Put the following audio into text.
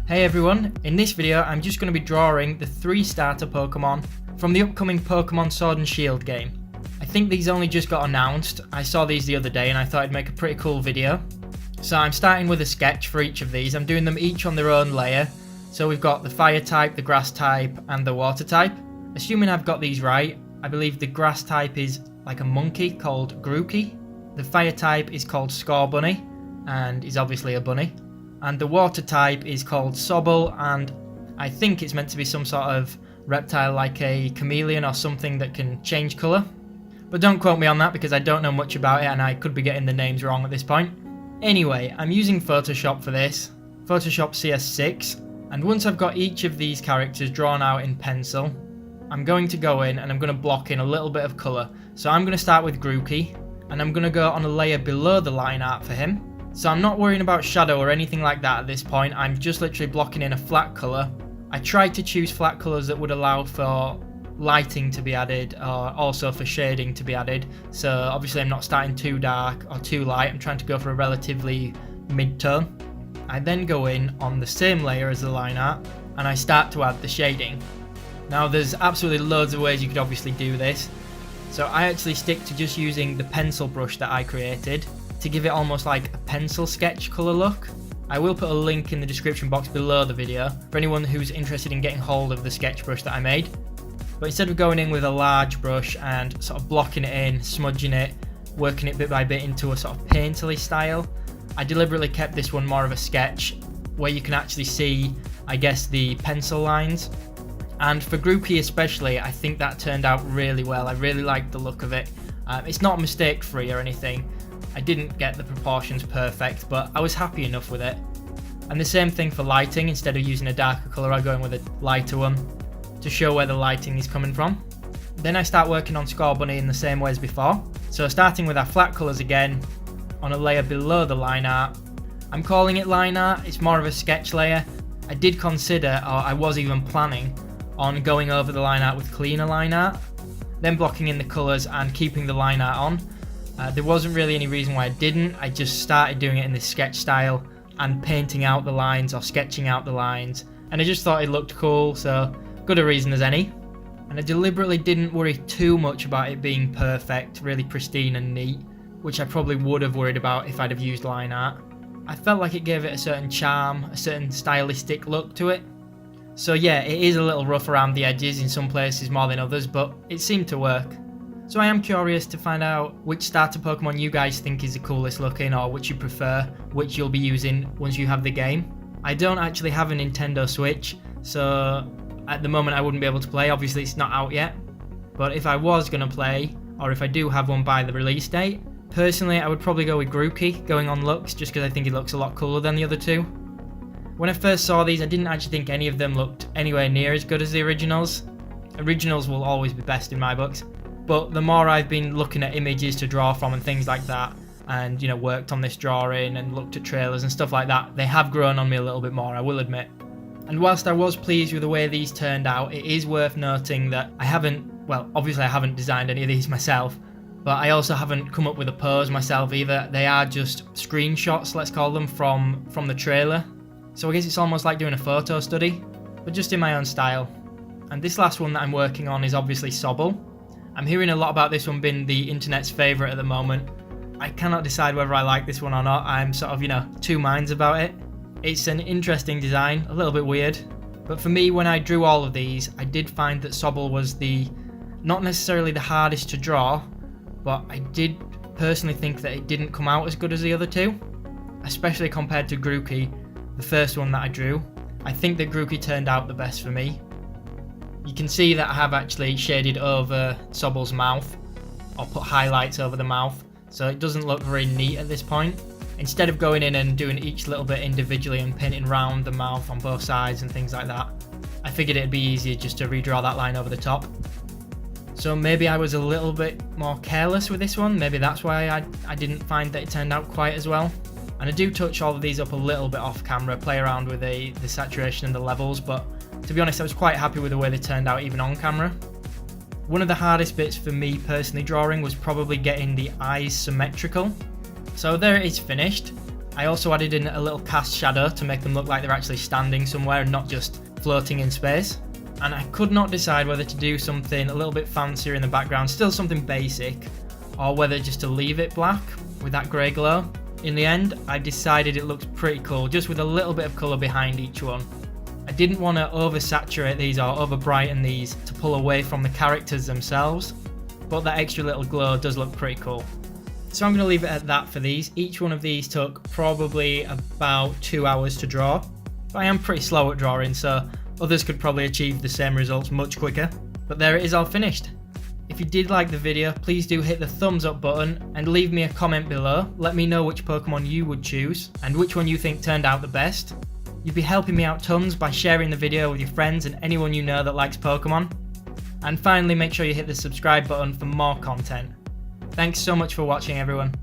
Hey everyone, in this video I'm just going to be drawing the 3 starter Pokemon from the upcoming Pokemon Sword and Shield game. I think these only just got announced. I saw these the other day and I thought I'd make a pretty cool video. So I'm starting with a sketch for each of these. I'm doing them each on their own layer. So we've got the fire type, the grass type and the water type. Assuming I've got these right, I believe the grass type is like a monkey called Grookey. The fire type is called Scorbunny and is obviously a bunny. And the water type is called Sobble, and I think it's meant to be some sort of reptile like a chameleon or something that can change colour. But don't quote me on that because I don't know much about it and I could be getting the names wrong at this point. Anyway, I'm using Photoshop for this, Photoshop CS6, and once I've got each of these characters drawn out in pencil, I'm going to go in and I'm going to block in a little bit of colour. So I'm going to start with Grookey, and I'm going to go on a layer below the line art for him. So I'm not worrying about shadow or anything like that at this point. I'm just literally blocking in a flat colour. I tried to choose flat colours that would allow for lighting to be added, or also for shading to be added. So obviously I'm not starting too dark or too light. I'm trying to go for a relatively mid-tone. I then go in on the same layer as the line art and I start to add the shading. Now there's absolutely loads of ways you could obviously do this. So I actually stick to just using the pencil brush that I created to give it almost like a pencil sketch colour look. I will put a link in the description box below the video for anyone who's interested in getting hold of the sketch brush that I made. But instead of going in with a large brush and sort of blocking it in, smudging it, working it bit by bit into a sort of painterly style, I deliberately kept this one more of a sketch where you can actually see, I guess, the pencil lines. And for Grookey especially, I think that turned out really well. I really liked the look of it. It's not mistake free or anything. I didn't get the proportions perfect, but I was happy enough with it. And the same thing for lighting. Instead of using a darker colour, I go in with a lighter one to show where the lighting is coming from. Then I start working on Scorbunny in the same way as before. So starting with our flat colours again, on a layer below the line art. I'm calling it line art, it's more of a sketch layer. I did consider, or I was even planning, on going over the line art with cleaner line art, then blocking in the colours and keeping the line art on. There wasn't really any reason why I didn't. I just started doing it in this sketch style and painting out the lines or sketching out the lines, and I just thought it looked cool, so good a reason as any. And I deliberately didn't worry too much about it being perfect, really pristine and neat, which I probably would have worried about if I'd have used line art. I felt like it gave it a certain charm, a certain stylistic look to it. So yeah, it is a little rough around the edges in some places more than others, but it seemed to work. So I am curious to find out which starter Pokemon you guys think is the coolest looking, or which you prefer, which you'll be using once you have the game. I don't actually have a Nintendo Switch, so at the moment I wouldn't be able to play. Obviously it's not out yet, but if I was going to play, or if I do have one by the release date, personally I would probably go with Grookey, going on looks, just because I think it looks a lot cooler than the other two. When I first saw these, I didn't actually think any of them looked anywhere near as good as the originals. Originals will always be best in my books. But the more I've been looking at images to draw from and things like that, and worked on this drawing and looked at trailers and stuff like that, they have grown on me a little bit more, I will admit. And whilst I was pleased with the way these turned out, it is worth noting that obviously I haven't designed any of these myself, but I also haven't come up with a pose myself either. They are just screenshots, let's call them, from the trailer. So I guess it's almost like doing a photo study, but just in my own style. And this last one that I'm working on is obviously Sobble. I'm hearing a lot about this one being the internet's favourite at the moment. I cannot decide whether I like this one or not. I'm sort of, two minds about it. It's an interesting design, a little bit weird. But for me, when I drew all of these, I did find that Sobble was not necessarily the hardest to draw, but I did personally think that it didn't come out as good as the other two, especially compared to Grookey, the first one that I drew. I think that Grookey turned out the best for me. You can see that I have actually shaded over Sobble's mouth, or put highlights over the mouth, so it doesn't look very neat at this point. Instead of going in and doing each little bit individually and painting round the mouth on both sides and things like that, I figured it'd be easier just to redraw that line over the top. So maybe I was a little bit more careless with this one, maybe that's why I didn't find that it turned out quite as well. And I do touch all of these up a little bit off camera, play around with the saturation and the levels, but to be honest I was quite happy with the way they turned out even on camera. One of the hardest bits for me personally drawing was probably getting the eyes symmetrical. So there it is finished, I also added in a little cast shadow to make them look like they're actually standing somewhere and not just floating in space. And I could not decide whether to do something a little bit fancier in the background, still something basic, or whether just to leave it black with that grey glow. In the end, I decided it looks pretty cool, just with a little bit of colour behind each one. I didn't want to oversaturate these or overbrighten these to pull away from the characters themselves, but that extra little glow does look pretty cool. So I'm going to leave it at that for these. Each one of these took probably about 2 hours to draw. But I am pretty slow at drawing, so others could probably achieve the same results much quicker. But there it is, all finished. If you did like the video, please do hit the thumbs up button and leave me a comment below. Let me know which Pokemon you would choose and which one you think turned out the best. You'd be helping me out tons by sharing the video with your friends and anyone you know that likes Pokemon. And finally, make sure you hit the subscribe button for more content. Thanks so much for watching, everyone.